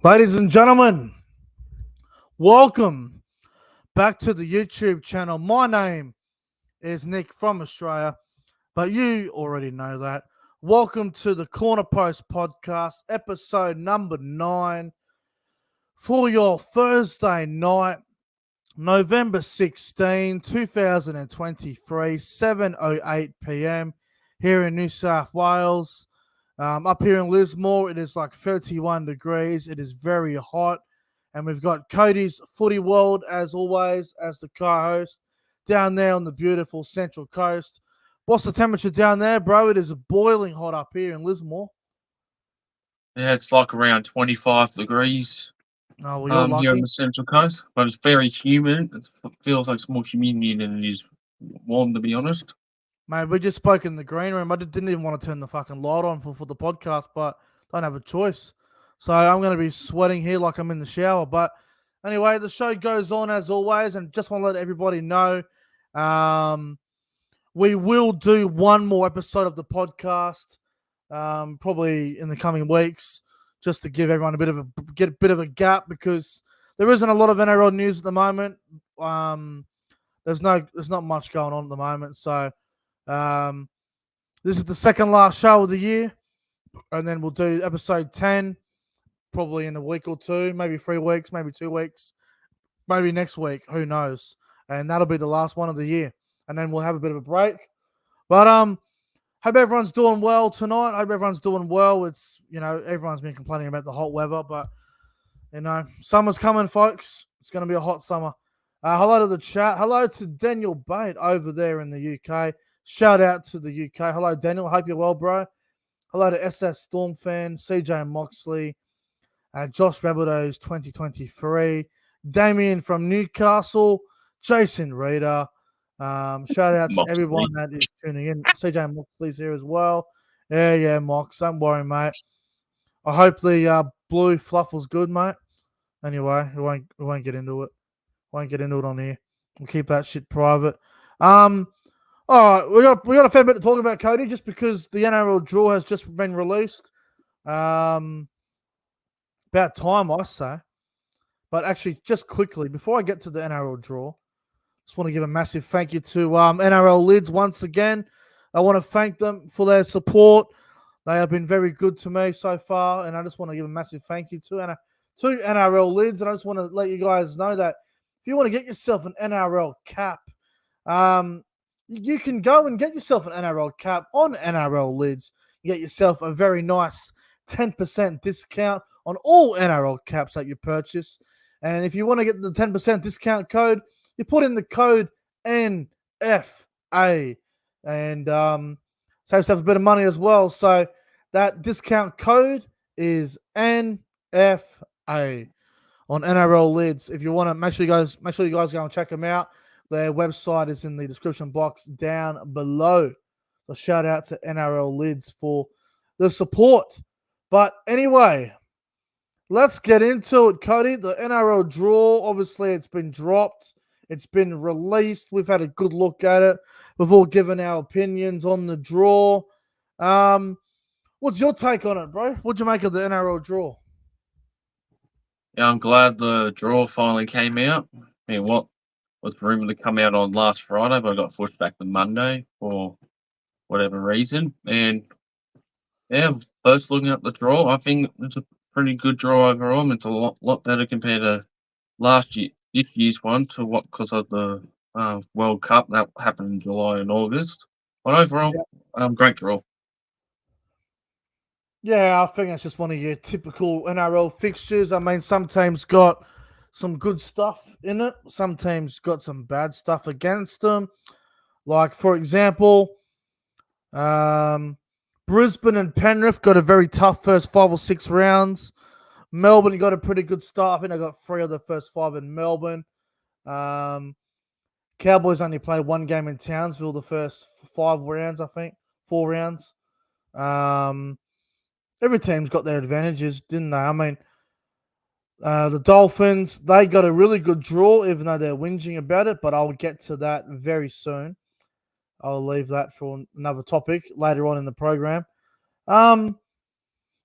Ladies and gentlemen, welcome back to the YouTube channel. My name is Nick from Australia, but you already know that. Welcome to the Corner Post podcast, episode number 9 for your Thursday night, November 16, 2023, 7:08 p.m. here in New South Wales. Up here in Lismore, it is like 31 degrees. It is very hot. And we've got Codys Footy World, as always, as the co-host down there on the beautiful Central Coast. What's the temperature down there, bro? It is boiling hot up here in Lismore. Yeah, it's like around 25 degrees Oh, well, you're here on lucky. the Central Coast, but it's very humid. It feels like it's more humidity than it is warm, to be honest. Mate, we just spoke in the green room. I didn't even want to turn the fucking light on for the podcast, but don't have a choice. So I'm going to be sweating here like I'm in the shower. But anyway, the show goes on as always, and just want to let everybody know we will do one more episode of the podcast probably in the coming weeks, just to give everyone get a bit of a gap, because there isn't a lot of NRL news at the moment. There's not much going on at the moment, so this is the second last show of the year, and then we'll do episode 10 probably in a week or two, maybe 3 weeks, maybe 2 weeks, maybe next week, who knows, and that'll be the last one of the year, and then we'll have a bit of a break. But hope everyone's doing well tonight. Hope everyone's doing well. It's, everyone's been complaining about the hot weather, but summer's coming, folks. It's going to be a hot summer. Hello to the chat. Hello to Daniel Bate over there in the UK. Shout out to the UK. Hello, Daniel. Hope you're well, bro. Hello to SS Storm fan, CJ Moxley, Josh Rabbitohs 2023, Damien from Newcastle, Jason Reader. Shout out to Moxley. everyone that is tuning in. CJ Moxley's here as well. Yeah, Mox. Don't worry, mate. I hope the blue fluff was good, mate. Anyway, we won't get into it. Won't get into it on here. We'll keep that shit private. All right, we got a fair bit to talk about, Cody, just because the NRL Draw has just been released. About time, I say. But actually, just quickly, before I get to the NRL Draw, just want to give a massive thank you to NRL Lids once again. I want to thank them for their support. They have been very good to me so far, and I just want to give a massive thank you to NRL Lids. And I just want to let you guys know that if you want to get yourself an NRL cap, you can go and get yourself an NRL cap on NRL Lids. You get yourself a very nice 10% discount on all NRL caps that you purchase. And if you want to get the 10% discount code, you put in the code NFA and save yourself a bit of money as well. So that discount code is NFA on NRL Lids. If you want to, make sure you guys go and check them out. Their website is in the description box down below. So shout out to NRL Lids for the support. But anyway, let's get into it, Cody. The NRL Draw, obviously, it's been dropped. It's been released. We've had a good look at it. We've all given our opinions on the draw. What's your take on it, bro? What'd you make of the NRL Draw? Yeah, I'm glad the draw finally came out. Yeah, what was rumored to come out on last Friday, but I got pushed back to Monday for whatever reason. And yeah, first looking at the draw, I think it's a pretty good draw overall. It's a lot better compared to this year's one, because of the World Cup that happened in July and August. But overall, great draw. Yeah, I think that's just one of your typical NRL fixtures. I mean, some teams got some good stuff in it. Some teams got some bad stuff against them. Like, for example, Brisbane and Penrith got a very tough first 5 or 6 rounds. Melbourne got a pretty good start. I think they got 3 of the first 5 in Melbourne. Cowboys only played 1 game in Townsville the first 5 rounds, I think. 4 rounds. Every team's got their advantages, didn't they? I mean, the Dolphins, they got a really good draw, even though they're whinging about it, but I'll get to that very soon. I'll leave that for another topic later on in the program. The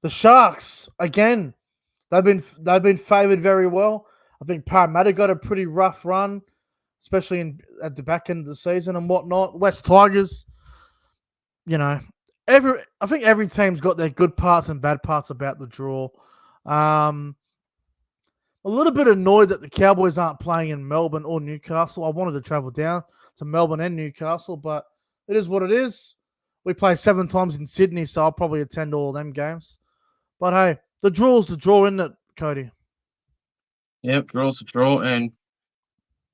Sharks, again, They've been favoured very well. I think Parramatta got a pretty rough run, especially at the back end of the season and whatnot. West Tigers, you know, I think every team's got their good parts and bad parts about the draw. Um, a little bit annoyed that the Cowboys aren't playing in Melbourne or Newcastle. I wanted to travel down to Melbourne and Newcastle, but it is what it is. We play 7 times in Sydney, so I'll probably attend all of them games. But hey, the draw's the draw, isn't it, Cody? Yep, draw's a draw, and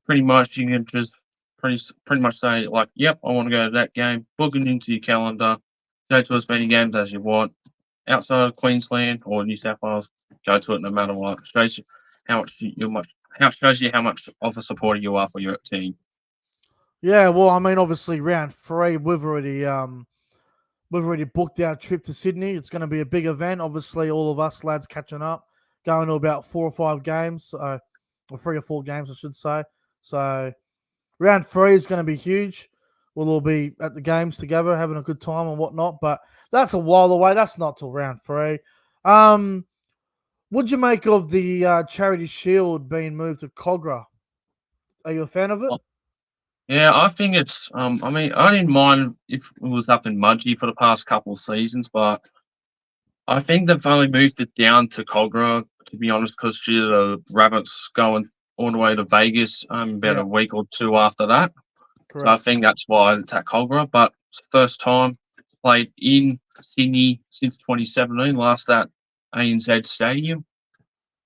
pretty much you can just pretty much say like, yep, I want to go to that game. Book it into your calendar. Go to as many games as you want. Outside of Queensland or New South Wales, go to it no matter what. Shows you shows you how much of a supporter you are for your team. Yeah, well, I mean, obviously, round 3, we've already booked our trip to Sydney. It's going to be a big event. Obviously, all of us lads catching up, going to about 4 or 5 games, or 3 or 4 games, I should say. So round 3 is going to be huge. We'll all be at the games together, having a good time and whatnot. But that's a while away. That's not till round 3. What'd you make of the Charity Shield being moved to Cogra? Are you a fan of it? Yeah, I think it's. I mean, I didn't mind if it was up in Mudgee for the past couple of seasons, but I think they've only moved it down to Cogra, to be honest, because the Rabbits going all the way to Vegas about Yeah, a week or 2 after that. So I correct. think that's why it's at Cogra. But it's the first time played in Sydney since 2017, last at ANZ Stadium.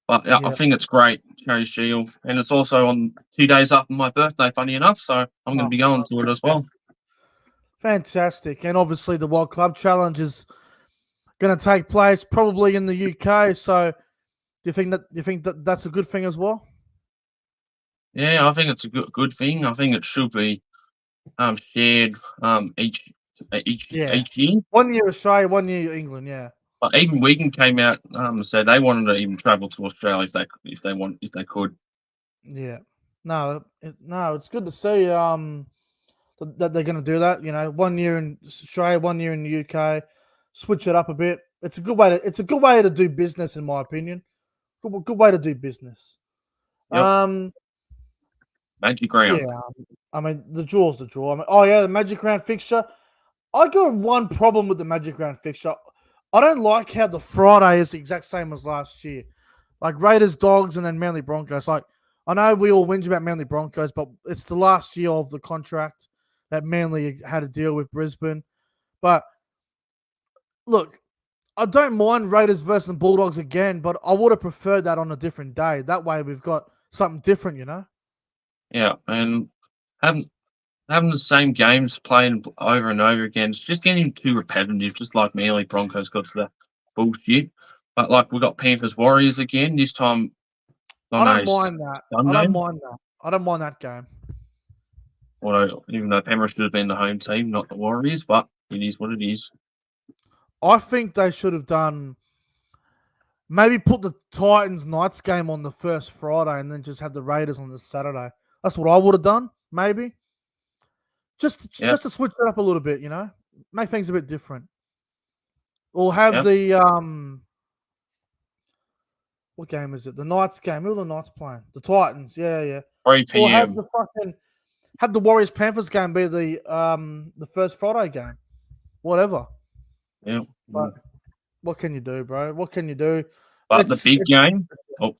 But yeah, I Yeah. think it's great, Cherry Shield. And it's also on 2 days after my birthday, funny enough. So I'm going to Oh, be going to it as well. fantastic. And obviously, the World Club Challenge is going to take place probably in the UK. So, do you think that that's a good thing as well? Yeah, I think it's a good thing. I think it should be shared Yeah. each year. 1 year Australia, 1 year England. Yeah. But even Wigan came out said they wanted to even travel to Australia if they could. Yeah. No, no, it's good to see that they're going to do that. 1 year in Australia, 1 year in the UK, switch it up a bit. It's a good way to do business, in my opinion. Good way to do business. Yep, Um, Magic yeah. Round. I mean, the draw's the draw. I mean, oh yeah, the Magic Round fixture. I got one problem with the Magic Round fixture. I don't like how the Friday is the exact same as last year. Like Raiders, Dogs, and then Manly Broncos. Like, I know we all whinge about Manly Broncos, but it's the last year of the contract that Manly had to deal with Brisbane. But look, I don't mind Raiders versus the Bulldogs again, but I would have preferred that on a different day. That way we've got something different. Yeah, and having having the same games playing over and over again, it's just getting too repetitive. Just like Manly Broncos got to the bullshit. But like we got Panthers Warriors again this time I on don't a mind that. I Sunday. don't mind that. I don't mind that game. Although even though Penrith should have been the home team, not the Warriors, but it is what it is. I think they should have done maybe put the Titans Knights game on the first Friday and then just have the Raiders on the Saturday. That's what I would have done, maybe. Yeah, Just to switch it up a little bit. Make things a bit different. Or have yeah. the what game is it? The Knights game. Who are the Knights playing? The Titans. Yeah, yeah. 3 Or p.m. have the Warriors Panthers game be the first Friday game. Whatever. Yeah. But what can you do, bro? What can you do? But It's oh,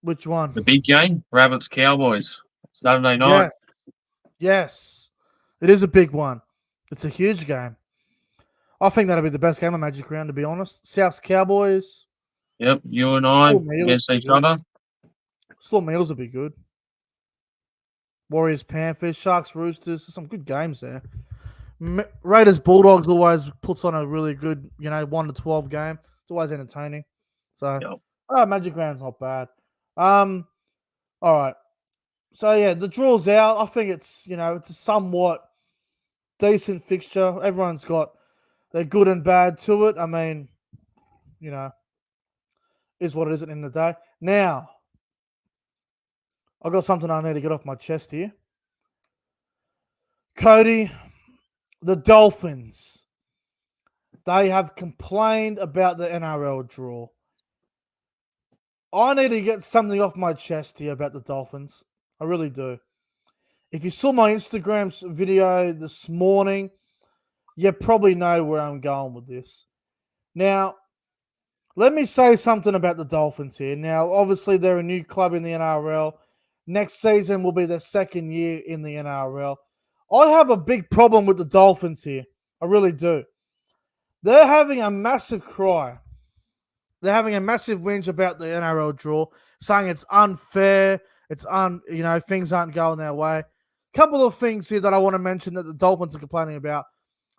which one? the big game, Rabbits Cowboys, Saturday night. Yes. Yes. It is a big one. It's a huge game. I think that'll be the best game of Magic Round, to be honest. South Cowboys. Yep, you and I Slow meals against will be each good. other. Slow meals will be good. Warriors Panthers, Sharks Roosters. Some good games there. Raiders Bulldogs always puts on a really good, 1-12 game. It's always entertaining. So, Yep. Magic Round's not bad. All right. So yeah, the draw's out. I think it's a somewhat decent fixture. Everyone's got their good and bad to it. I mean, you know, is what it is at the end of the day. Now, I've got something I need to get off my chest here. Cody, the Dolphins. They have complained about the NRL draw. I need to get something off my chest here about the Dolphins. I really do. If you saw my Instagram video this morning, you probably know where I'm going with this. Now, let me say something about the Dolphins here. Now, obviously, they're a new club in the NRL. Next season will be their second year in the NRL. I have a big problem with the Dolphins here. I really do. They're having a massive cry. They're having a massive whinge about the NRL draw, saying it's unfair. Things aren't going their way. Couple of things here that I want to mention that the Dolphins are complaining about.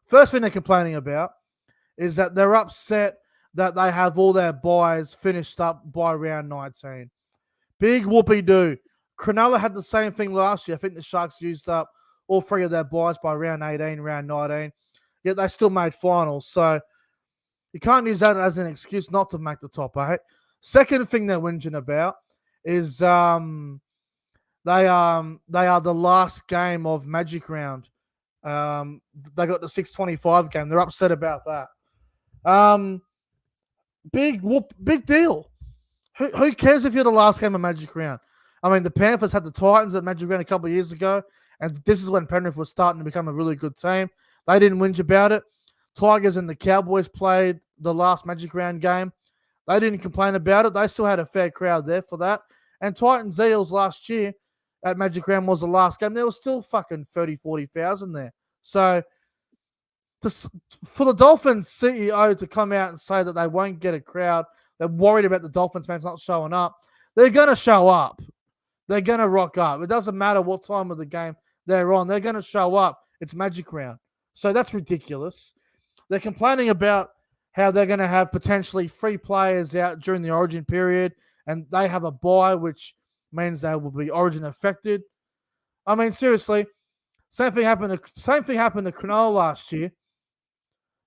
First thing they're complaining about is that they're upset that they have all their buys finished up by round 19. Big whoopee-doo. Cronulla had the same thing last year. I think the Sharks used up all three of their buys by round 18, round 19. Yet they still made finals. So you can't use that as an excuse not to make the top 8. Second thing they're whinging about is they are the last game of Magic Round. They got the 625 game. They're upset about that. Big deal. Who cares if you're the last game of Magic Round? I mean, the Panthers had the Titans at Magic Round a couple of years ago, and this is when Penrith was starting to become a really good team. They didn't whinge about it. Tigers and the Cowboys played the last Magic Round game. They didn't complain about it. They still had a fair crowd there for that. And Titans Eels last year at Magic Round was the last game. There was still fucking 30, 40,000 there. So for the Dolphins CEO to come out and say that they won't get a crowd, they're worried about the Dolphins fans not showing up, they're going to show up. They're going to rock up. It doesn't matter what time of the game they're on. They're going to show up. It's Magic Round. So that's ridiculous. They're complaining about how they're going to have potentially 3 players out during the Origin period, and they have a bye, which means they will be Origin affected. I mean, seriously, same thing happened to Cronulla last year.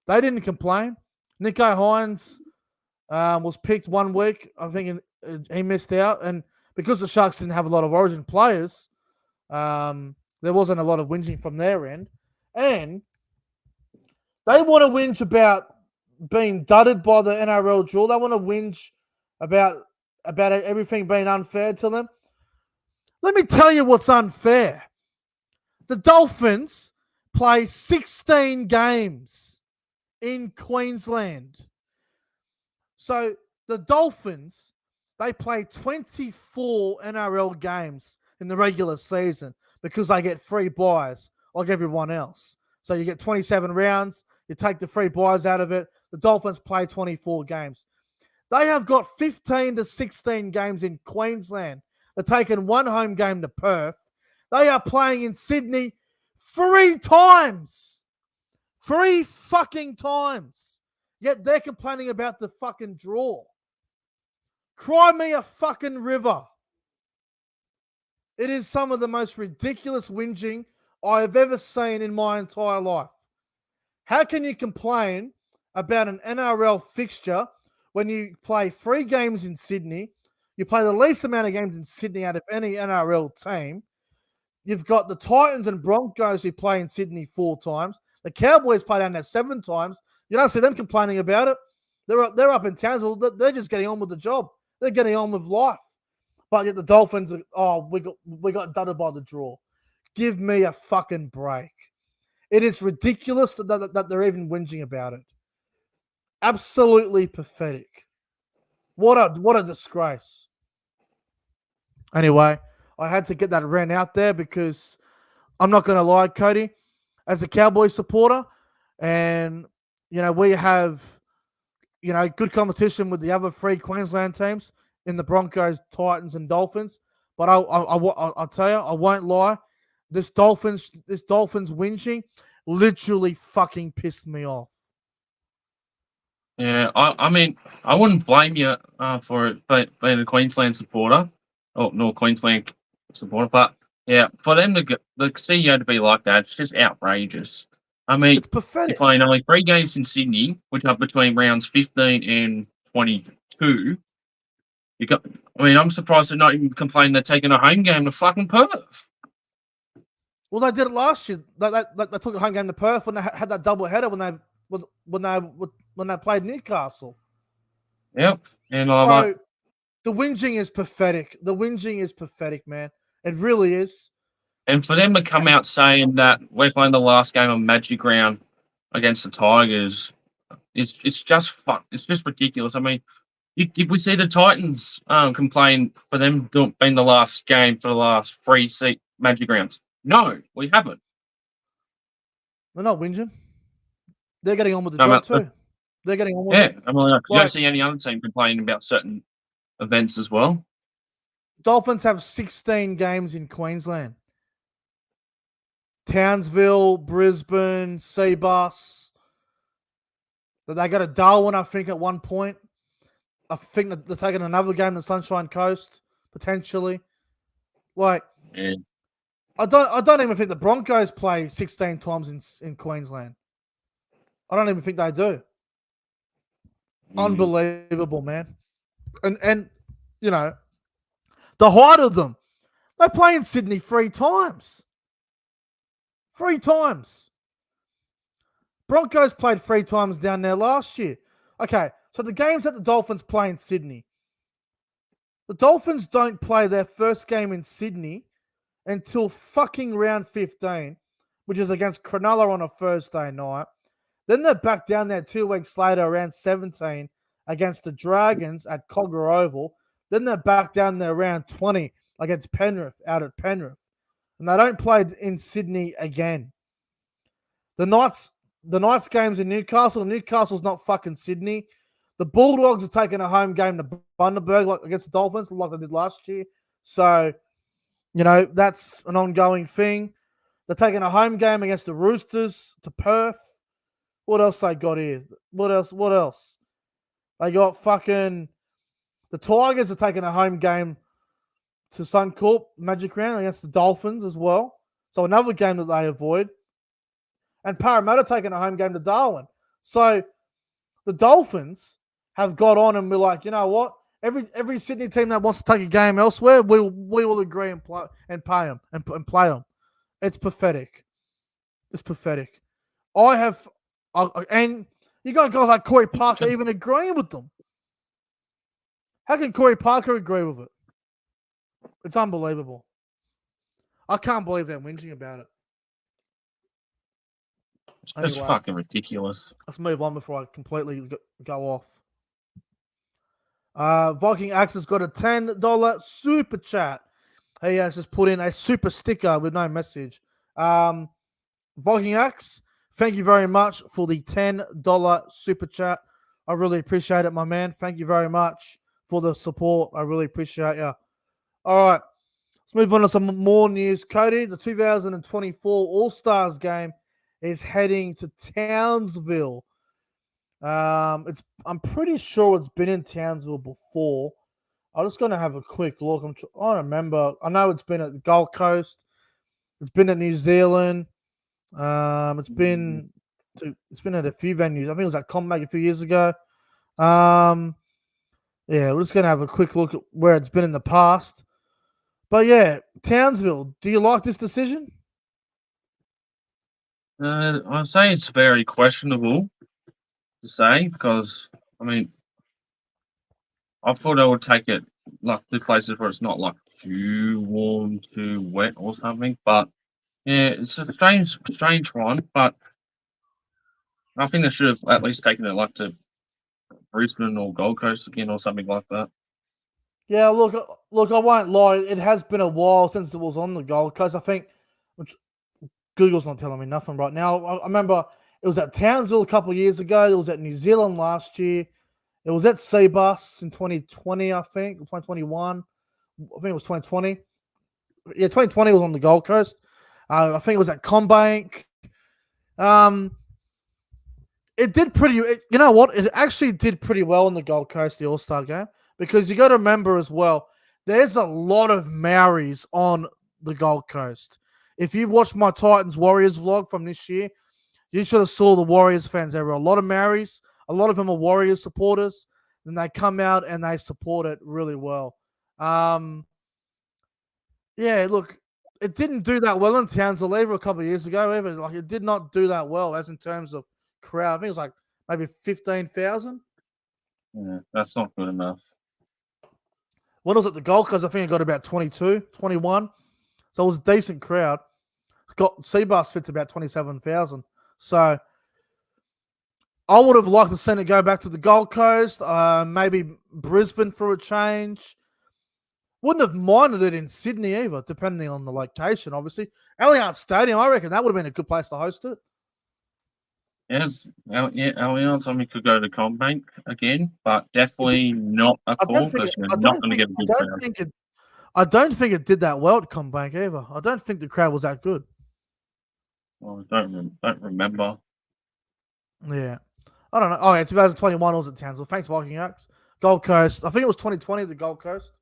They didn't complain. Nico Hines was picked 1 week. I think he missed out, and because the Sharks didn't have a lot of Origin players, there wasn't a lot of whinging from their end, and they want to whinge about being dudded by the NRL draw. They want to whinge about everything being unfair to them. Let me tell you what's unfair. The Dolphins play 16 games in Queensland. So the Dolphins, they play 24 NRL games in the regular season because they get 3 buys like everyone else. So you get 27 rounds. You take the 3 buys out of it. The Dolphins play 24 games. They have got 15 to 16 games in Queensland. They're taking 1 home game to Perth. They are playing in Sydney 3 times. 3 fucking times. Yet they're complaining about the fucking draw. Cry me a fucking river. It is some of the most ridiculous whinging I have ever seen in my entire life. How can you complain about an NRL fixture when you play 3 games in Sydney? You play the least amount of games in Sydney out of any NRL team. You've got the Titans and Broncos who play in Sydney 4 times. The Cowboys play down there 7 times. You don't see them complaining about it. They're up in Townsville. They're just getting on with the job. They're getting on with life. But yet the Dolphins we got dudded by the draw. Give me a fucking break. It is ridiculous that they're even whinging about it. Absolutely pathetic. What a disgrace. Anyway, I had to get that rant out there because I'm not going to lie, Cody, as a Cowboys supporter, and we have good competition with the other 3 Queensland teams in the Broncos, Titans, and Dolphins. But I'll tell you, I won't lie. This Dolphins whinging literally fucking pissed me off. Yeah, I mean, I wouldn't blame you for it being a Queensland supporter, or no Queensland supporter, but yeah, for them the CEO to be like that, it's just outrageous. I mean, It's pathetic. you're playing only 3 games in Sydney, which are between rounds 15 and 22. I'm surprised they're not even complaining they're taking a home game to fucking Perth. Well, they did it last year. They took a home game to Perth when they had that double header when they played Newcastle. Yep, and The whinging is pathetic. The whinging is pathetic, man. It really is. And for them to come out saying that we're playing the last game on Magic Round against the Tigers, it's just it's just ridiculous. I mean, if we see the Titans complain for them being the last game for the last 3 Magic Rounds, no, we haven't. They're not whinging. They're getting on with the No, job too. They're getting on with it. I mean, you don't see any other team complaining about certain events as well. Dolphins have 16 games in Queensland. Townsville, Brisbane, Seabus. They got a Darwin, I think, at one point. I think that they're taking another game in the Sunshine Coast, potentially. Like, Yeah. I don't even think the Broncos play 16 times in Queensland. I don't even think they do. Unbelievable, man. And you know, the height of them. They play in Sydney 3 times. 3 times. Broncos played 3 times down there last year. Okay, so the games that the Dolphins play in Sydney. The Dolphins don't play their first game in Sydney until fucking round 15, which is against Cronulla on a Thursday night. Then they're back down there 2 weeks later, around 17, against the Dragons at Cogger Oval. Then they're back down there around 20 against Penrith, out at Penrith. And they don't play in Sydney again. The Knights game's in Newcastle. Newcastle's not fucking Sydney. The Bulldogs are taking a home game to Bundaberg like against the Dolphins, like they did last year. So, you know, that's an ongoing thing. They're taking a home game against the Roosters to Perth. What else they got here? What else? They got fucking... The Tigers are taking a home game to Suncorp, Magic Round, against the Dolphins as well. So another game that they avoid. And Parramatta taking a home game to Darwin. So the Dolphins have got on and we're like, you know what? Every Sydney team that wants to take a game elsewhere, we will agree and pay them and play them. It's pathetic. It's pathetic. And you got guys like Corey Parker even agreeing with them. How can Corey Parker agree with it? It's unbelievable. I can't believe they're whinging about it. It's just fucking ridiculous. Let's move on before I completely go off. Viking Axe has got a $10 super chat. He has just put in a super sticker with no message. Viking Axe, thank you very much for the $10 super chat. I really appreciate it, my man. Thank you very much for the support. I really appreciate you. All right, let's move on to some more news. Cody, the 2024 All-Stars game is heading to Townsville. I'm pretty sure it's been in Townsville before. I'm just going to have a quick look. I remember. I know it's been at the Gold Coast. It's been at New Zealand. It's been at a few venues. I think it was at CommBank a few years ago. Yeah, we're just going to have a quick look at where it's been in the past. But yeah, Townsville, do you like this decision? I'd say it's very questionable to say because, I mean, I thought I would take it like to places where it's not like too warm, too wet or something. But yeah, it's a strange one. But I think they should have at least taken it like to Brisbane or Gold Coast again or something like that. Yeah, look, I won't lie. It has been a while since it was on the Gold Coast. I think, which Google's not telling me nothing right now. I remember it was at Townsville a couple of years ago. It was at New Zealand last year. It was at Seabus in 2020, I think, or 2021. I think it was 2020. Yeah, 2020 was on the Gold Coast. I think it was at CommBank. It did you know what? It actually did pretty well on the Gold Coast, the All-Star game, because you got to remember as well, there's a lot of Maoris on the Gold Coast. If you watched my Titans Warriors vlog from this year, you should have saw the Warriors fans. There were a lot of Maoris. A lot of them are Warriors supporters. And they come out and they support it really well. Yeah, look, it didn't do that well in Townsville either a couple of years ago. Either. Like, it did not do that well as in terms of crowd. I think it was like maybe 15,000. Yeah, that's not good enough. When I was at the Gold Coast, I think I got about 22, 21. So it was a decent crowd. Got Seabus fits about 27,000. So I would have liked to seen it go back to the Gold Coast, maybe Brisbane for a change. Wouldn't have minded it in Sydney either, depending on the location, obviously. Allianz Stadium, I reckon that would have been a good place to host it. Yes, Allianz. I mean, could go to Combank again, but definitely not a call because you're not going to get a good crowd. I don't think it did that well at Combank either. I don't think the crowd was that good. Well, I don't remember. Yeah. I don't know. Oh, yeah, 2021 I was at Townsville. Thanks, Viking Oaks. Gold Coast. I think it was 2020, the Gold Coast,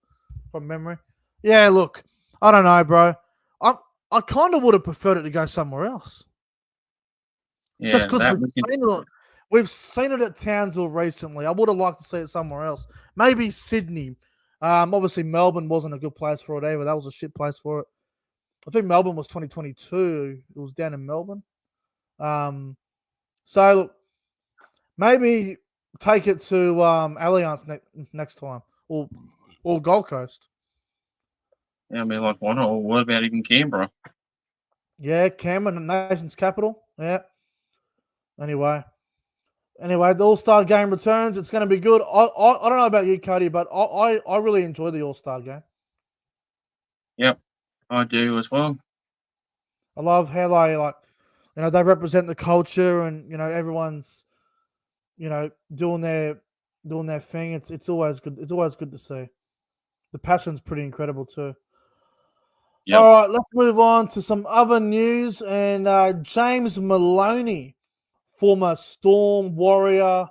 from memory. Yeah, look, I don't know, bro. I kind of would have preferred it to go somewhere else. Yeah, Just because we've seen it at Townsville recently. I would have liked to see it somewhere else. Maybe Sydney. Obviously, Melbourne wasn't a good place for it either. That was a shit place for it. I think Melbourne was 2022. It was down in Melbourne. So, look, maybe take it to Allianz next time or Gold Coast. Yeah, I mean, like, why not? Or what about even Canberra? Yeah, Canberra, the nation's capital. Yeah. Anyway, the All-Star game returns. It's going to be good. I don't know about you, Cody, but I really enjoy the All-Star game. Yep, I do as well. I love how they represent the culture and everyone's doing their thing. It's always good. It's always good to see. The passion's pretty incredible too. Yep. All right, let's move on to some other news. And James Maloney, former Storm, Warrior,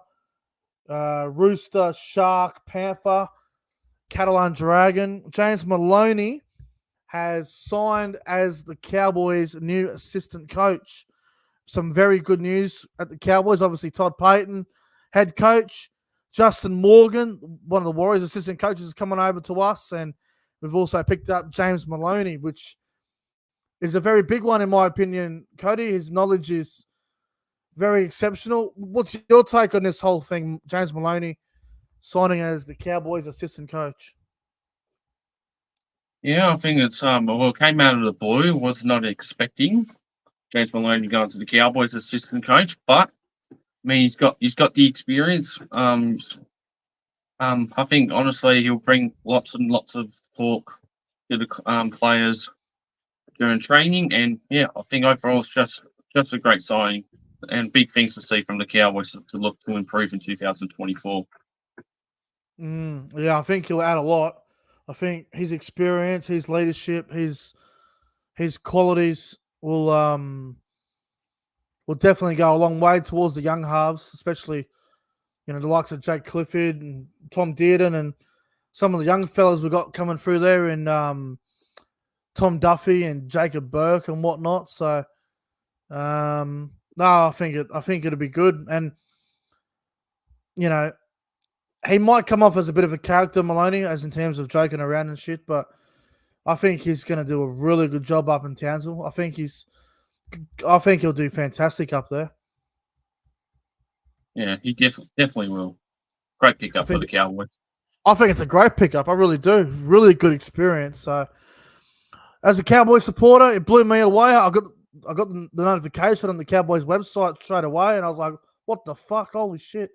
Rooster, Shark, Panther, Catalan Dragon. James Maloney has signed as the Cowboys' new assistant coach. Some very good news at the Cowboys. Obviously, Todd Payton, head coach. Justin Morgan, one of the Warriors' assistant coaches, is coming over to us. And we've also picked up James Maloney, which is a very big one in my opinion. Cody, his knowledge is very exceptional. What's your take on this whole thing, James Maloney signing as the Cowboys' assistant coach? Yeah, I think it's it came out of the blue. Was not expecting James Maloney going to the Cowboys assistant coach, but I mean he's got the experience. I think honestly he'll bring lots and lots of talk to the players during training, and yeah, I think overall it's just a great signing and big things to see from the Cowboys to look to improve in 2024. Yeah, I think he'll add a lot. I think his experience, his leadership, his qualities will definitely go a long way towards the young halves, especially the likes of Jake Clifford and Tom Dearden and some of the young fellas we got coming through there in Tom Duffy and Jacob Burke and whatnot. So no, I think it'll be good, and he might come off as a bit of a character, Maloney, as in terms of joking around and shit, but I think he's going to do a really good job up in Townsville. I think he'll do fantastic up there. Yeah, he definitely will. Great pickup for the Cowboys. I think it's a great pickup. I really do. Really good experience. So, as a Cowboys supporter, it blew me away. I got the notification on the Cowboys website straight away, and I was like, "What the fuck? Holy shit!"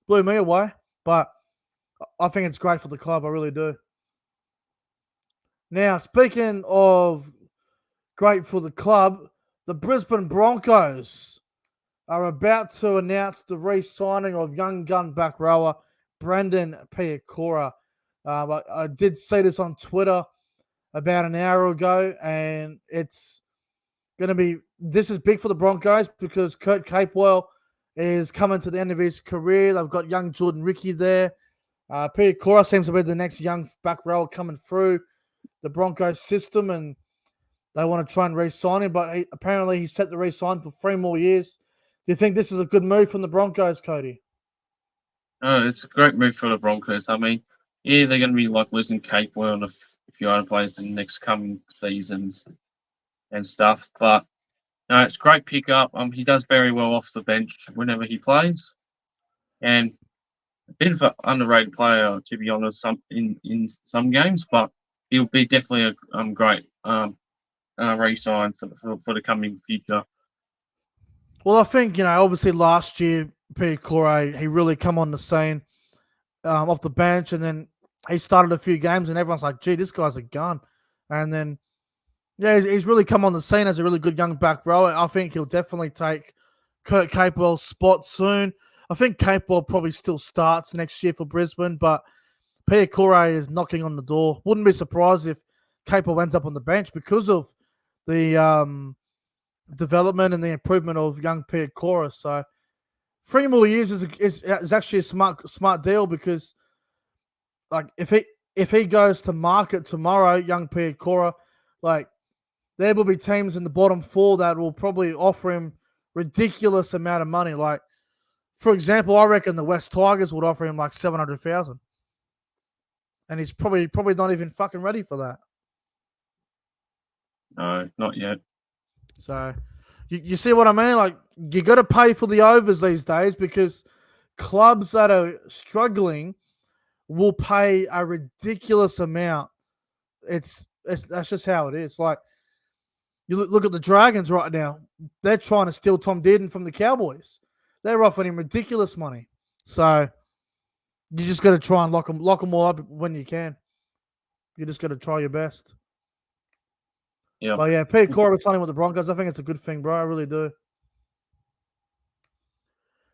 Blew me away. But I think it's great for the club. I really do. Now, speaking of great for the club, the Brisbane Broncos are about to announce the re-signing of young gun back rower Brendan Piakura. I did see this on Twitter about an hour ago, and it's going to be – this is big for the Broncos because Kurt Capewell is coming to the end of his career. They've got young Jordan Ricky there. Piakura seems to be the next young back rower coming through the Broncos system, and they want to try and re-sign him, but apparently he's set to re-sign for 3 more years. Do you think this is a good move from the Broncos, Cody? It's a great move for the Broncos. I mean, yeah, they're going to be like losing Capewell and a few other players in the next coming seasons and stuff, but no, it's a great pickup. He does very well off the bench whenever he plays, and a bit of an underrated player, to be honest, in some games, but he'll be definitely a great re-sign for the coming future. Well, I think, obviously last year, Pierre Corey, he really come on the scene off the bench, and then he started a few games, and everyone's like, gee, this guy's a gun. And then, yeah, he's really come on the scene as a really good young back rower. I think he'll definitely take Kurt Capewell's spot soon. I think Capewell probably still starts next year for Brisbane, but Pierre Corey is knocking on the door. Wouldn't be surprised if Capewell ends up on the bench because of the development and the improvement of young Pierre Corey. So 3 more years is actually a smart deal, because like if he goes to market tomorrow, young Pierre Corey, like there will be teams in the bottom 4 that will probably offer him ridiculous amount of money. Like, for example, I reckon the West Tigers would offer him like 700,000, and he's probably not even fucking ready for that. No, not yet. So, you see what I mean? Like, you got to pay for the overs these days, because clubs that are struggling will pay a ridiculous amount. That's just how it is. Like, you look at the Dragons right now. They're trying to steal Tom Dearden from the Cowboys. They're offering him ridiculous money. So you just got to try and lock them all up when you can. You just got to try your best. Yeah. But yeah, Pete Corey returning with the Broncos. I think it's a good thing, bro. I really do.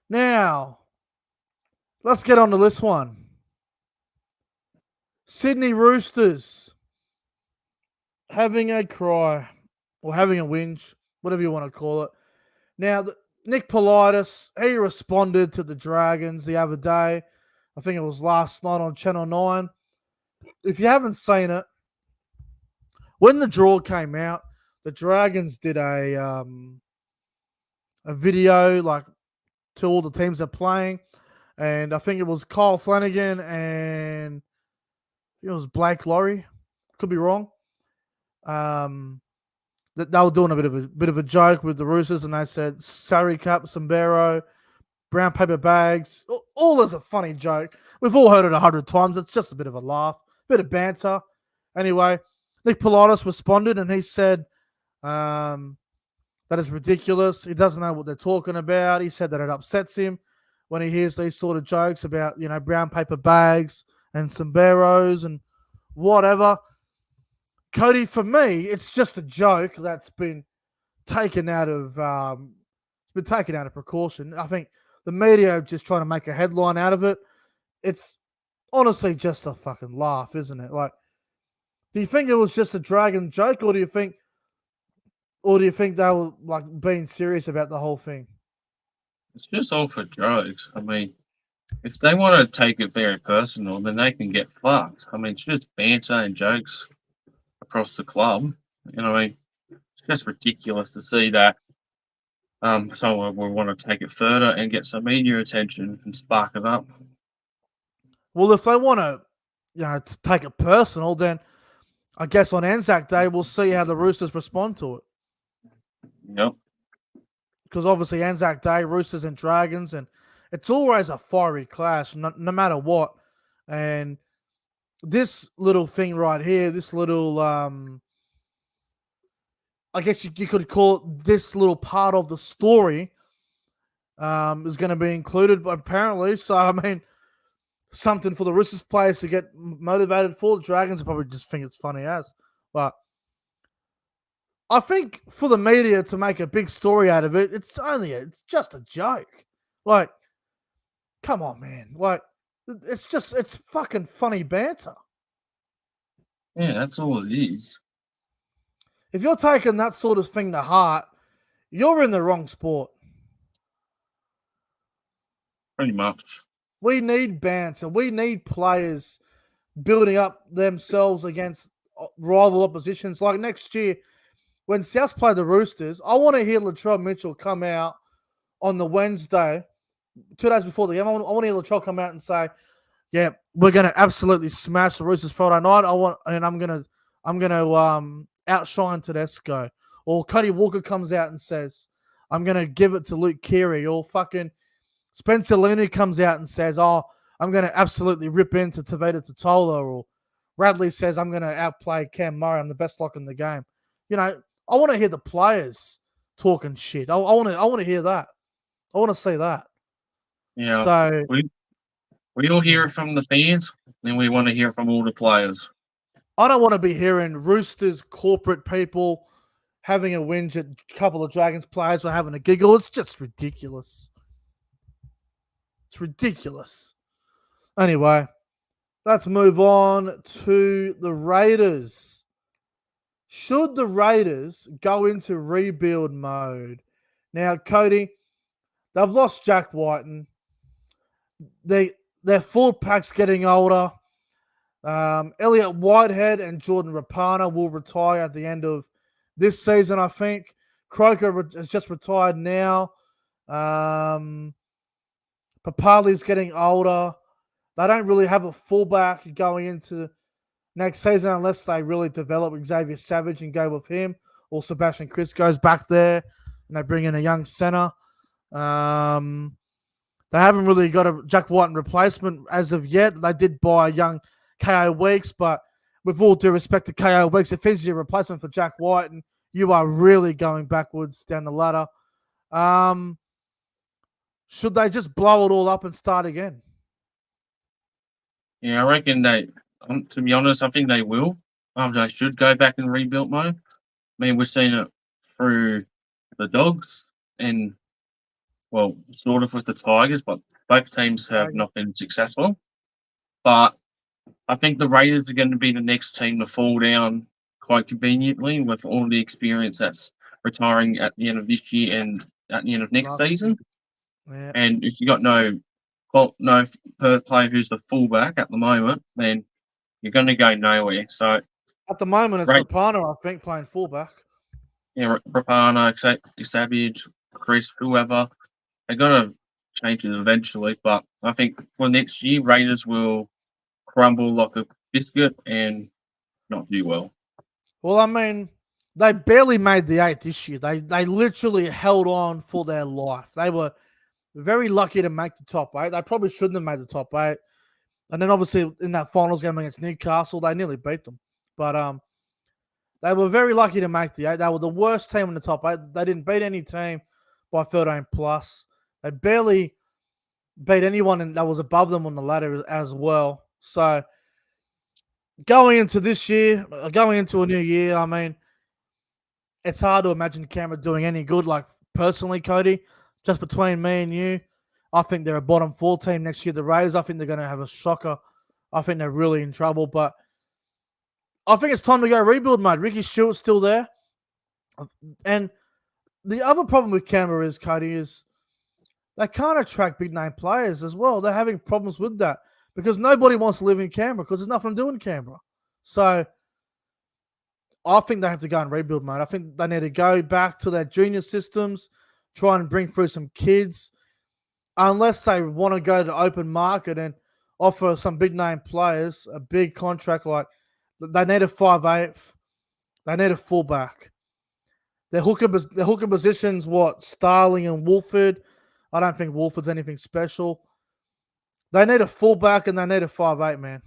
Now, let's get on to this one. Sydney Roosters having a cry, or having a whinge, whatever you want to call it. Now, Nick Politis, he responded to the Dragons the other day. I think it was last night on Channel 9. If you haven't seen it, when the draw came out, the Dragons did a video like to all the teams they're playing, and I think it was Kyle Flanagan and it was Blake Laurie. Could be wrong. That they were doing a bit of a joke with the Roosters, and they said Surrey cap, sombrero, brown paper bags, all as a funny joke. We've all heard it 100 times. It's just a bit of a laugh, bit of banter. Anyway, Nick Politis responded, and he said that is ridiculous. He doesn't know what they're talking about. He said that it upsets him when he hears these sort of jokes about, brown paper bags and sombreros and whatever. Cody, for me, it's just a joke that's been taken out of precaution. I think the media are just trying to make a headline out of it. It's honestly just a fucking laugh, isn't it? Like, do you think it was just a Dragon joke, or do you think they were like being serious about the whole thing? It's just all for jokes. I mean, if they want to take it very personal, then they can get fucked. I mean, it's just banter and jokes across the club. It's just ridiculous to see that someone will want to take it further and get some media attention and spark it up. Well, if they want to, to take it personal, then I guess on Anzac Day we'll see how the Roosters respond to it. Yep. Because obviously Anzac Day, Roosters and Dragons, and it's always a fiery clash, no matter what. And this little thing right here, this little, I guess you could call it this little part of the story, is going to be included, apparently. So, I mean, something for the Roosters players to get motivated for. The Dragons will probably just think it's funny as. But I think for the media to make a big story out of it, it's just a joke. Like, come on, man. Like, it's fucking funny banter. Yeah, that's all it is. If you're taking that sort of thing to heart, you're in the wrong sport. Pretty much. We need banter. We need players building up themselves against rival oppositions. Like next year, when South play the Roosters, I want to hear Latrell Mitchell come out on the Wednesday, 2 days before the game. I want to hear Latrell come out and say, "Yeah, we're going to absolutely smash the Roosters Friday night. I'm going to outshine Tedesco." Or Cody Walker comes out and says, "I'm going to give it to Luke Keary." Or fucking Spencer Looney comes out and says, "Oh, I'm going to absolutely rip into Tavita Totola, or Radley says I'm going to outplay Cam Murray. I'm the best lock in the game. You know, I want to hear the players talking shit. I want to hear that. I want to see that. Yeah, So, we all you hear know, it from the fans, and we want to hear from all the players. I don't want to be hearing Roosters corporate people having a whinge at a couple of Dragons players for having a giggle. It's just ridiculous. It's ridiculous. Anyway, let's move on to the Raiders. Should the Raiders go into rebuild mode? Now, Cody, they've lost Jack Whiten. Their full pack's getting older. Elliot Whitehead and Jordan Rapana will retire at the end of this season, I think. Croker has just retired now. Papali's getting older. They don't really have a fullback going into next season unless they really develop Xavier Savage and go with him, or Sebastian Chris goes back there and they bring in a young center. They haven't really got a Jack Whiten replacement as of yet. They did buy a young KO Weeks, but with all due respect to KO Weeks, if he's your replacement for Jack Whiten, you are really going backwards down the ladder. Should they just blow it all up and start again? Yeah, I reckon to be honest, I think they will. They should go back in rebuild mode. I mean, we've seen it through the Dogs and, well, sort of with the Tigers, but both teams have not been successful. But I think the Raiders are going to be the next team to fall down quite conveniently with all the experience that's retiring at the end of this year and at the end of next season. Yeah. And if you got no per player who's the fullback at the moment, then you're going to go nowhere. So at the moment, it's Rapana, I think, playing fullback. Yeah, Rapana, Savage, Chris, whoever. They're going to change it eventually, but I think for next year, Raiders will crumble like a biscuit and not do well. Well, I mean, they barely made the 8 this year. They literally held on for their life. They were very lucky to make the top 8. They probably shouldn't have made the top 8. And then obviously in that finals game against Newcastle, they nearly beat them. But they were very lucky to make the 8. They were the worst team in the top 8. They didn't beat any team by 13 plus. They barely beat anyone that was above them on the ladder as well. So going into this year, going into a new year, I mean, it's hard to imagine Canberra doing any good. Like, personally, Cody, just between me and you, I think they're a bottom 4 team next year. The Raiders, I think they're going to have a shocker. I think they're really in trouble. But I think it's time to go rebuild mode. Ricky Stewart's still there. And the other problem with Canberra is, Cody, is they can't attract big-name players as well. They're having problems with that because nobody wants to live in Canberra because there's nothing to do in Canberra. So I think they have to go in rebuild mode. I think they need to go back to their junior systems, try and bring through some kids, unless they want to go to the open market and offer some big-name players a big contract. Like, they need a 5'8". They need a fullback. Their hooker positions, Starling and Wolford. I don't think Wolford's anything special. They need a fullback and they need a 5'8", man.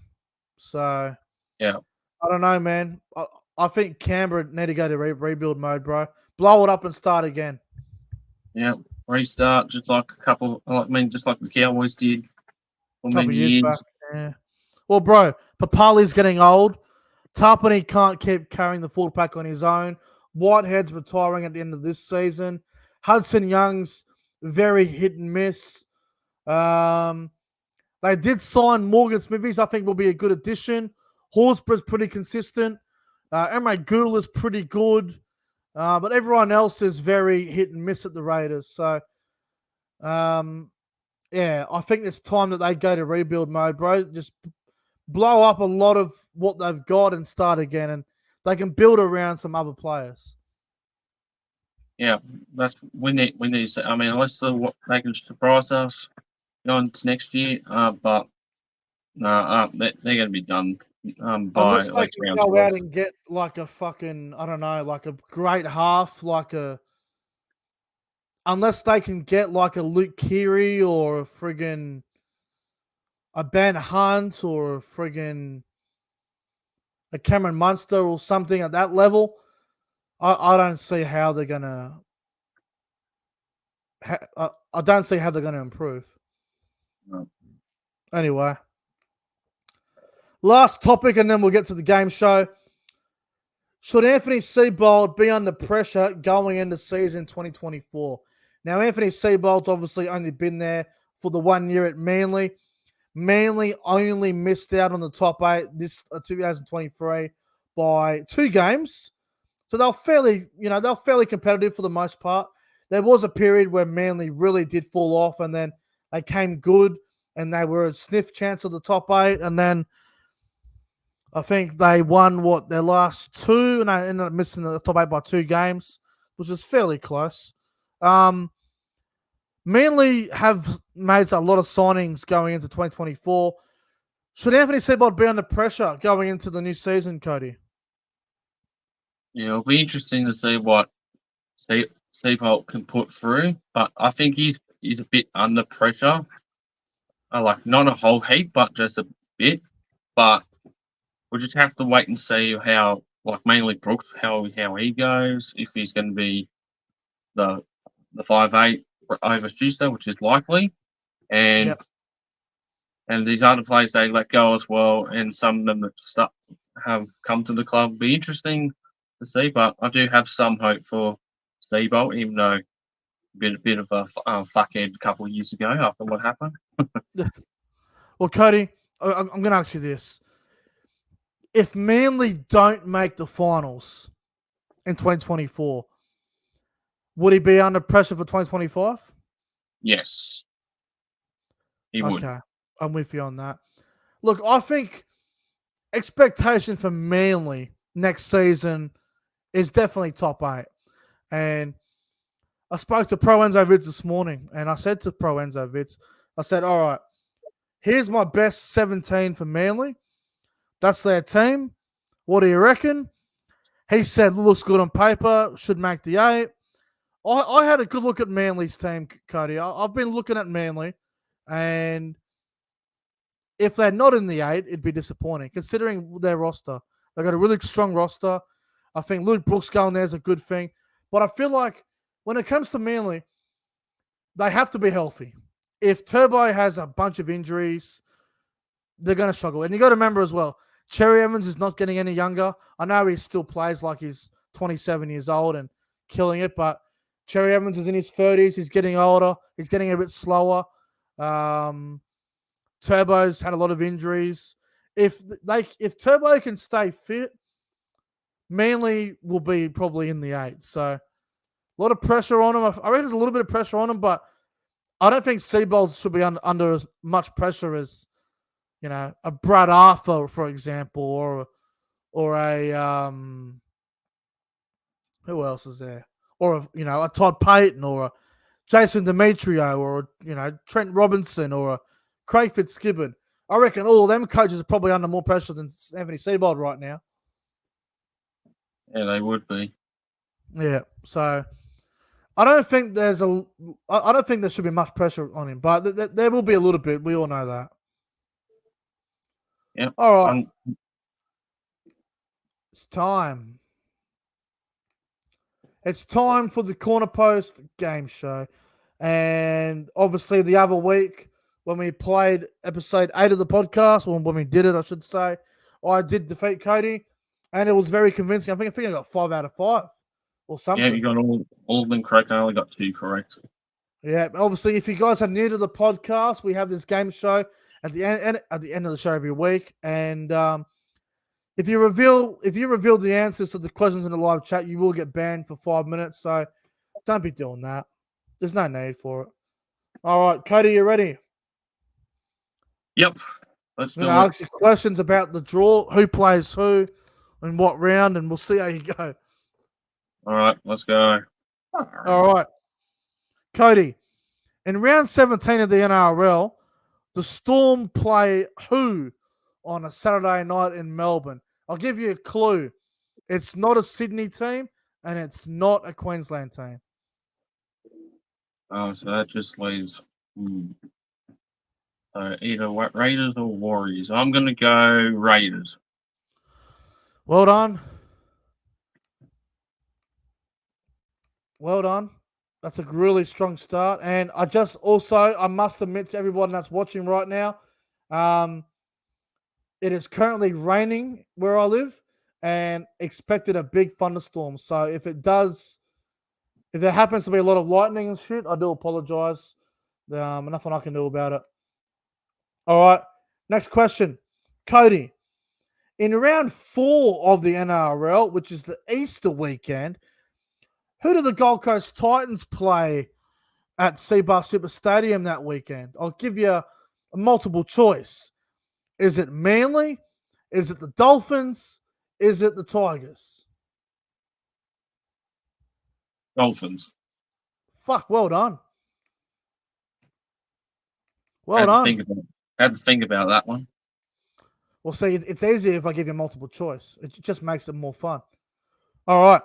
So, yeah, I don't know, man. I think Canberra need to go to rebuild mode, bro. Blow it up and start again. Yeah, restart just like just like the Cowboys did for many years back. Yeah. Well, bro, Papali's getting old. Tarpany can't keep carrying the fullback on his own. Whitehead's retiring at the end of this season. Hudson Young's very hit and miss. They did sign Morgan Smithies. I think will be a good addition. Horsburgh's pretty consistent. Emre Gould is pretty good. But everyone else is very hit and miss at the Raiders. So, yeah, I think it's time that they go to rebuild mode, bro. Just blow up a lot of what they've got and start again. And they can build around some other players. Yeah, we need. I mean, unless they can surprise us going to next year, but they're going to be done. Unless they can go out and get like a fucking, I don't know, like a great half, unless they can get like a Luke Keary or a friggin', a Ben Hunt or a friggin' a Cameron Munster or something at that level, I don't see how they're gonna. I don't see how they're gonna improve. No. Anyway, last topic, and then we'll get to the game show. Should Anthony Seibold be under pressure going into season 2024? Now, Anthony Seibold's obviously only been there for the 1 year at Manly. Manly only missed out on the top 8 this 2023 by 2 games. So they're fairly competitive for the most part. There was a period where Manly really did fall off, and then they came good, and they were a sniff chance of the top 8, and then I think they won their last 2, and they ended up missing the top 8 by 2 games, which is fairly close. Manly have made a lot of signings going into 2024. Should Anthony Seibold be under pressure going into the new season, Cody? Yeah, it'll be interesting to see what Seabolt can put through, but I think he's a bit under pressure. Like not a whole heap, but just a bit. But we'll just have to wait and see how, like mainly Brooks, how he goes. If he's going to be the 5'8" over Schuster, which is likely, and these other players they let go as well, and some of them that have come to the club. Be interesting to see, but I do have some hope for Seabolt, even though a bit of a fuckhead a couple of years ago after what happened. Well, Cody, I'm going to ask you this. If Manly don't make the finals in 2024, would he be under pressure for 2025? Yes. He would. Okay, I'm with you on that. Look, I think expectation for Manly next season is definitely top 8. And I spoke to Pro Enzo Vids this morning, and I said to Pro Enzo Vids, I said, all right, here's my best 17 for Manly. That's their team. What do you reckon? He said, looks good on paper, should make the 8. I had a good look at Manly's team, Cody. I've been looking at Manly, and if they're not in the 8, it'd be disappointing, considering their roster. They've got a really strong roster. I think Luke Brooks going there is a good thing. But I feel like when it comes to Manly, they have to be healthy. If Turbo has a bunch of injuries, they're going to struggle. And you got to remember as well, Cherry Evans is not getting any younger. I know he still plays like he's 27 years old and killing it, but Cherry Evans is in his 30s. He's getting older. He's getting a bit slower. Turbo's had a lot of injuries. If Turbo can stay fit, Manly will be probably in the 8. So a lot of pressure on him. I reckon there's a little bit of pressure on him, but I don't think Seibold should be under as much pressure as, a Brad Arthur, for example, or a who else is there? Or a Todd Payton, or a Jason Demetrio, or Trent Robinson, or a Craig Fitzgibbon. I reckon all of them coaches are probably under more pressure than Anthony Seibold right now. Yeah, they would be. Yeah, so I don't think there should be much pressure on him, but there will be a little bit. We all know that. Yep. All right. It's time. It's time for the Corner Post game show. And obviously the other week when we played episode 8 of the podcast, when we did it, I should say, I did defeat Cody, and it was very convincing. I think I got 5 out of 5 or something. Yeah, you got all of them correct. I only got 2 correct. Yeah, obviously, if you guys are new to the podcast, we have this game show at the end of the show every week, and if you reveal the answers to the questions in the live chat, you will get banned for 5 minutes. So don't be doing that. There's no need for it. All right, Cody, you ready? Yep. Let's do it. I'm going to ask you questions about the draw, who plays who, and what round, and we'll see how you go. All right, let's go. All right. Cody, in round 17 of the NRL, the Storm play who on a Saturday night in Melbourne? I'll give you a clue. It's not a Sydney team, and it's not a Queensland team. Oh, so that just leaves. So either Raiders or Warriors. I'm going to go Raiders. Well done. Well done. That's a really strong start. And I must admit to everyone that's watching right now, it is currently raining where I live and expected a big thunderstorm. So if there happens to be a lot of lightning and shit, I do apologize. Nothing I can do about it. All right. Next question. Cody, in round 4 of the NRL, which is the Easter weekend, who do the Gold Coast Titans play at Seabar Super Stadium that weekend? I'll give you a multiple choice. Is it Manly? Is it the Dolphins? Is it the Tigers? Dolphins. Fuck, well done. Well done. Had to think about that one. Well, see, it's easier if I give you multiple choice. It just makes it more fun. All right.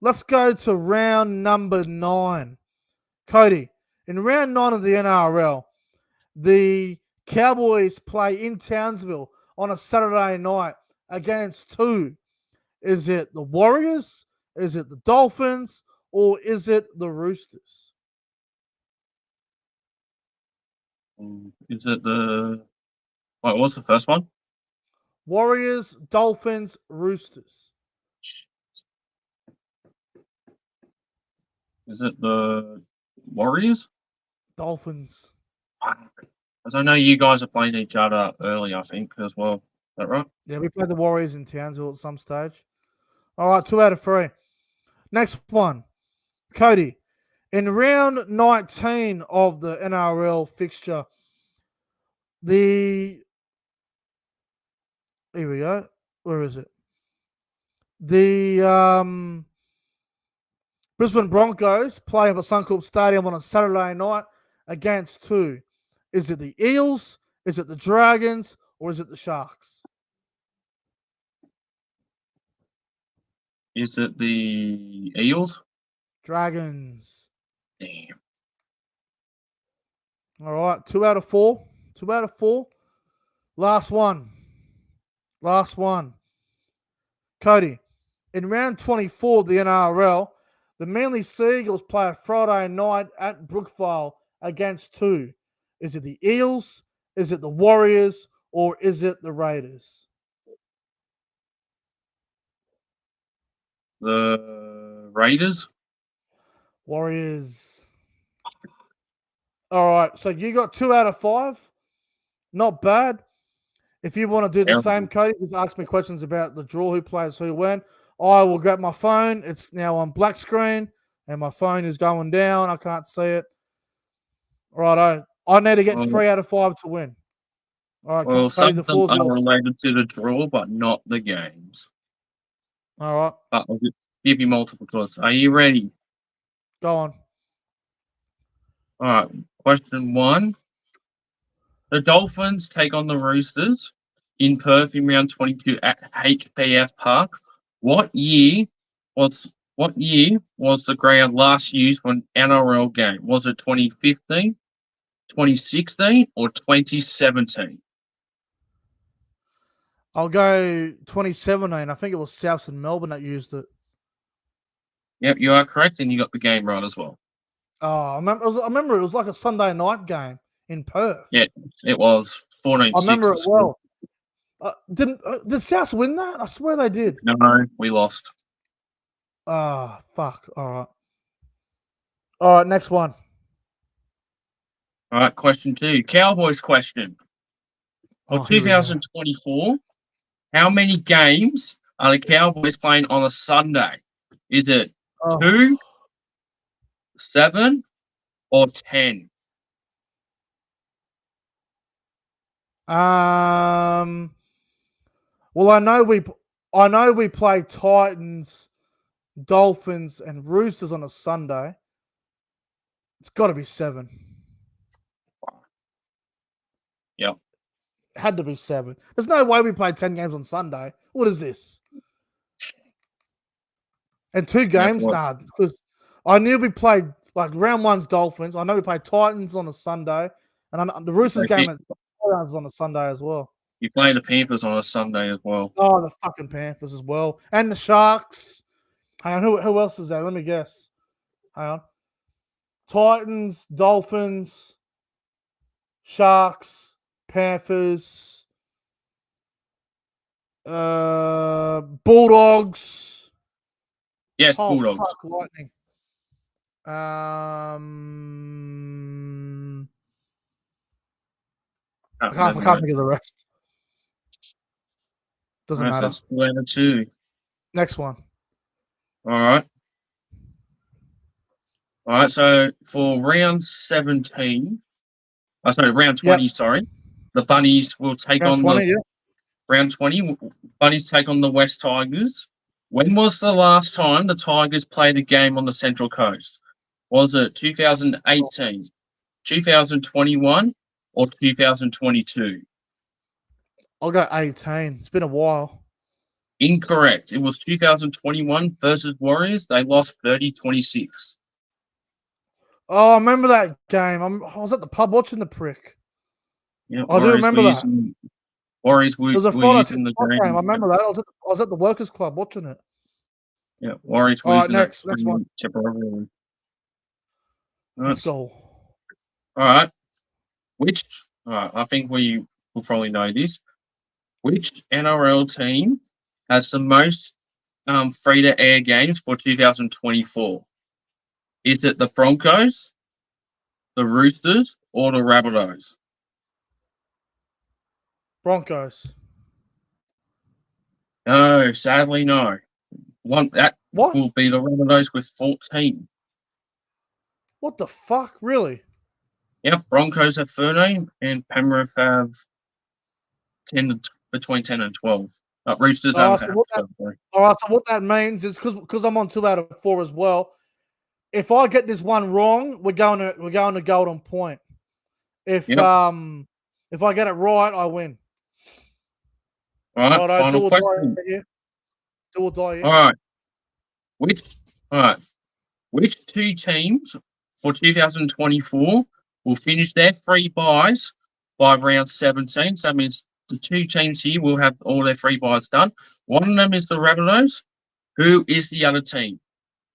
Let's go to round number 9. Cody, in round 9 of the NRL, the Cowboys play in Townsville on a Saturday night against who? Is it the Warriors? Is it the Dolphins? Or is it the Roosters? Is it the... Wait, what's the first one? Warriors, Dolphins, Roosters. Is it the Warriors? Dolphins. Because I know you guys are playing each other early, I think, as well. Is that right? Yeah, we played the Warriors in Townsville at some stage. All right, 2 out of 3. Next one. Cody, in round 19 of the NRL fixture, here we go. Where is it? The Brisbane Broncos play at the Suncorp Stadium on a Saturday night against who? Is it the Eels? Is it the Dragons? Or is it the Sharks? Is it the Eels? Dragons. Damn. All right, 2 out of 4. 2 out of 4. Last one. Cody, in round 24 of the NRL, the Manly Seagulls play a Friday night at Brookvale against who? Is it the Eels? Is it the Warriors? Or is it the Raiders? The Raiders? Warriors. All right, so you got 2 out of 5. Not bad. If you want to do the same, Cody, just ask me questions about the draw, who plays who when. I will grab my phone. It's now on black screen, and my phone is going down. I can't see it. Righto. I need to get 3 out of 5 to win. All right, Well, Cody, some the of them floor's are yours. related to the draw, but not the games. All right. But I'll give you multiple choice. Are you ready? Go on. All right. Question 1. The Dolphins take on the Roosters in Perth in round 22 at HPF Park. What year was the ground last used for an NRL game? Was it 2015, 2016, or 2017? I'll go 2017. I think it was Souths and Melbourne that used it. Yep, you are correct, and you got the game right as well. Oh, I remember it was like a Sunday night game in Perth. Yeah, it was 14-6. I remember it well. Did Souths win that? I swear they did. No, we lost. Ah, fuck. All right, next one. All right, question 2. Cowboys question. For 2024, how many games are the Cowboys playing on a Sunday? Is it 2, 7, or 10? Well, I know we play Titans, Dolphins, and Roosters on a Sunday. It's got to be 7. Yep. It had to be 7. There's no way we play 10 games on Sunday. What is this? And 2 games? Nah, because I knew we played like round 1's Dolphins. I know we played Titans on a Sunday, And the Roosters Okay, game at is on a Sunday as well. you play the Panthers on a Sunday as well. Oh, the fucking Panthers as well. And the Sharks. Hang on, who else is there? Let me guess. Hang on. Titans, Dolphins, Sharks, Panthers, Bulldogs. Yes, Oh, Bulldogs. fuck, Lightning. I can't think of the rest. Doesn't matter. That's 2 out of 2. Next one. All right. All right. So for round 17, round 20. Yep. Sorry, the Bunnies will take Round on 20, yeah. round 20. Bunnies take on the West Tigers. When was the last time the Tigers played a game on the Central Coast? Was it 2018, 2021, or 2022? I'll go 18. It's been a while. Incorrect. It was 2021 versus Warriors. They lost 30-26. Oh, I remember that game. I was at the pub watching the prick. Yeah, I do remember that. Warriors were It was a using the game. green. I remember that. I was at the Workers Club watching it. Yeah, Warriors were All right, using next that one. temporarily. Let's go. All right. I think we will probably know this. Which NRL team has the most free-to-air games for 2024? Is it the Broncos, the Roosters, or the Rabbitohs? Broncos. No, sadly, no. That What? will be the Rabbitohs with 14. What the fuck? Really? Yep, Broncos have 13, and Penrith have 10 between 10 and 12. Roosters All have right, 12. Sorry. all right, so what that means is because I'm on 2 out of 4 as well. If I get this one wrong, we're going to golden point. If Yep. if I get it right, I win. All right, final question. Do or die here. All right. Which 2 teams for 2024 will finish their free buys by round 17? So that means the 2 teams here will have all their free buys done. One of them is the Rabbitohs. Who is the other team?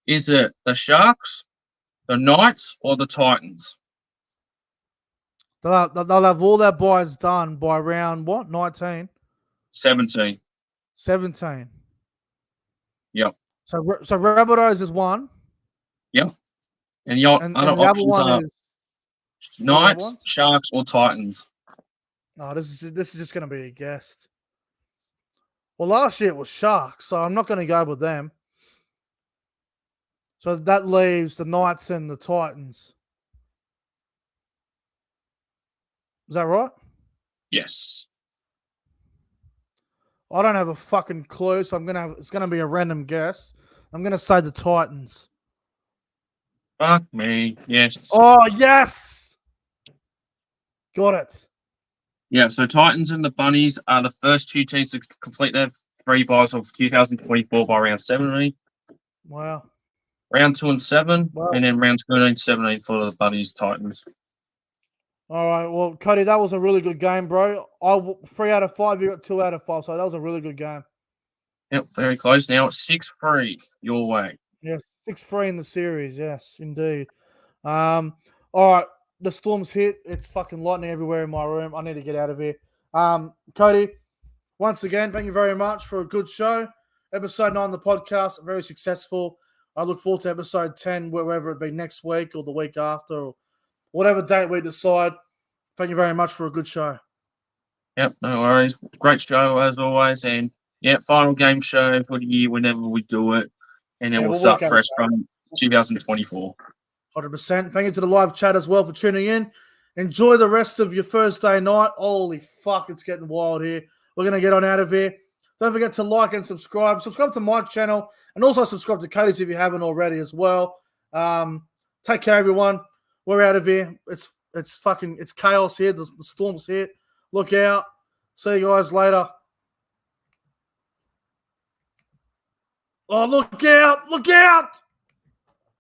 Is it the Sharks, the Knights, or the Titans? They'll have all their buys done by round what? 19? 17. 17. Yep. So Rabbitohs is one. Yep. And your And other the other options one are is Knights, Sharks, or Titans. No, this is just going to be a guess. Well, last year it was Sharks, so I'm not going to go with them. So that leaves the Knights and the Titans. Is that right? Yes. I don't have a fucking clue, so it's gonna be a random guess. I'm gonna say the Titans. Fuck me. Yes. Oh yes, got it. Yeah, so Titans and the Bunnies are the first 2 teams to complete their free buys of 2024 by round 17. Wow. Round 2 and 7, Wow. and then round 13 and 17 for the Bunnies Titans. All right, well, Cody, that was a really good game, bro. 3 out of 5, you got 2 out of 5, so that was a really good game. Yep, very close. Now it's 6-3 your way. Yes, 6-3 in the series. Yes, indeed. All right, the storm's hit. It's fucking lightning everywhere in my room. I need to get out of here. Cody, once again, thank you very much for a good show. Episode 9 of the podcast, very successful. I look forward to episode 10, wherever it be next week or the week after or whatever date we decide. Thank you very much for a good show. Yep, no worries. Great show as always. And yeah, final game show for the year whenever we do it. And then we'll start fresh from 2024. 100%. Thank you to the live chat as well for tuning in. Enjoy the rest of your Thursday night. Holy fuck, it's getting wild here. We're going to get on out of here. Don't forget to like and subscribe. Subscribe to my channel and also subscribe to Codys if you haven't already as well. Take care, everyone. We're out of here. It's chaos here. The storm's here. Look out. See you guys later. Oh, look out. Look out.